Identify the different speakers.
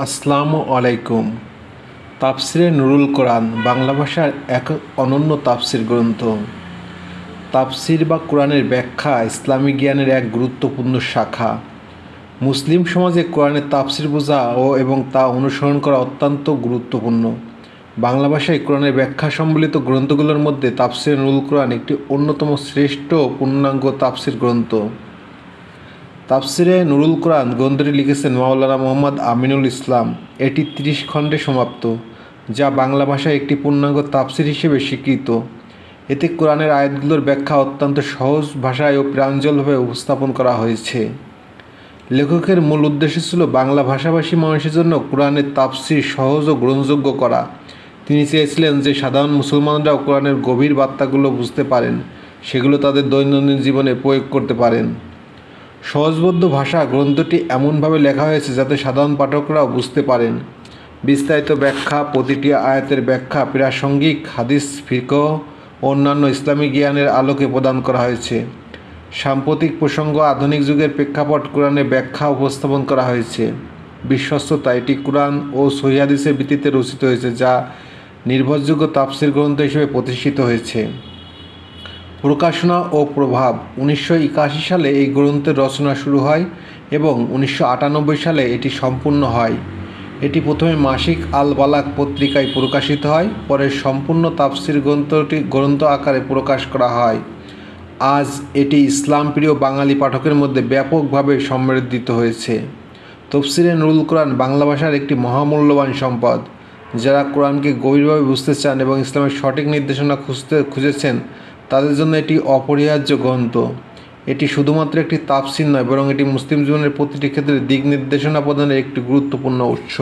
Speaker 1: আসসালামু আলাইকুম। তাফসিরে নুরুল কোরআন বাংলা ভাষার এক অনন্য তাফসির গ্রন্থ। তাফসির বা কোরআনের ব্যাখ্যা ইসলামী জ্ঞানের এক গুরুত্বপূর্ণ শাখা। মুসলিম সমাজে কোরআনের তাফসির বোঝা এবং তা অনুসরণ করা অত্যন্ত গুরুত্বপূর্ণ। বাংলা ভাষায় কোরআনের ব্যাখ্যা সম্বলিত গ্রন্থগুলোর মধ্যে তাফসিরে নুরুল কোরআন একটি অন্যতম শ্রেষ্ঠ পূর্ণাঙ্গ তাফসির গ্রন্থ। তাফসিরে নুরুল কোরআন গ্রন্থটি লিখেছেন মাওলানা মোহাম্মদ আমিনুল ইসলাম। এটি 30 খণ্ডে সমাপ্ত, যা বাংলা ভাষায় একটি পূর্ণাঙ্গ তাফসির হিসেবে স্বীকৃত। এতে কোরআনের আয়াতগুলোর ব্যাখ্যা অত্যন্ত সহজ ভাষায় ও প্রাঞ্জলভাবে উপস্থাপন করা হয়েছে। লেখকের মূল উদ্দেশ্য ছিল বাংলা ভাষাভাষী মানুষের জন্য কোরআনের তাফসির সহজ ও গ্রহণযোগ্য করা। তিনি চেয়েছিলেন যে সাধারণ মুসলমানরাও কোরআনের গভীর বার্তাগুলো বুঝতে পারেন, সেগুলো তাদের দৈনন্দিন জীবনে প্রয়োগ করতে পারেন। সহজবোধ্য ভাষা গ্রন্থটি এমনভাবে লেখা হয়েছে যাতে সাধারণ পাঠকরাও বুঝতে পারেন। বিস্তারিত ব্যাখ্যা, প্রতিটি আয়াতের ব্যাখ্যা প্রাসঙ্গিক হাদিস, ফিকহ ও অন্যান্য ইসলামী জ্ঞানের আলোকে প্রদান করা হয়েছে। সাম্প্রতিক প্রসঙ্গ, আধুনিক যুগের প্রেক্ষাপট কোরআনের ব্যাখ্যা উপস্থাপন করা হয়েছে। বিশ্বস্ততা, এটি কোরআন ও সহিহ হাদিসের ভিত্তিতে রচিত হয়েছে, যা নির্ভরযোগ্য তাফসির গ্রন্থ হিসেবে প্রতিষ্ঠিত হয়েছে। প্রকাশনা ও প্রভাব: 1981 সালে এই গ্রন্থের রচনা শুরু হয় এবং 1998 সালে এটি সম্পূর্ণ হয়। এটি প্রথমে মাসিক আল বালাগ পত্রিকায় প্রকাশিত হয়, পরে সম্পূর্ণ তাফসির গ্রন্থটি গ্রন্থ আকারে প্রকাশ করা হয়। আজ এটি ইসলামপ্রিয় বাঙালি পাঠকের মধ্যে ব্যাপকভাবে সমৃদ্ধিত হয়েছে। তাফসিরে নুরুল কোরআন বাংলা ভাষার একটি মহামূল্যবান সম্পদ। যারা কোরআনকে গভীরভাবে বুঝতে চান এবং ইসলামের সঠিক নির্দেশনা খুঁজেছেন, তাদের জন্য এটি অপরিহার্য গ্রন্থ। এটি শুধুমাত্র একটি তাফসির নয়, বরং এটি মুসলিম জীবনের প্রতিটি ক্ষেত্রে দিক নির্দেশনা প্রদানের একটি গুরুত্বপূর্ণ উৎস।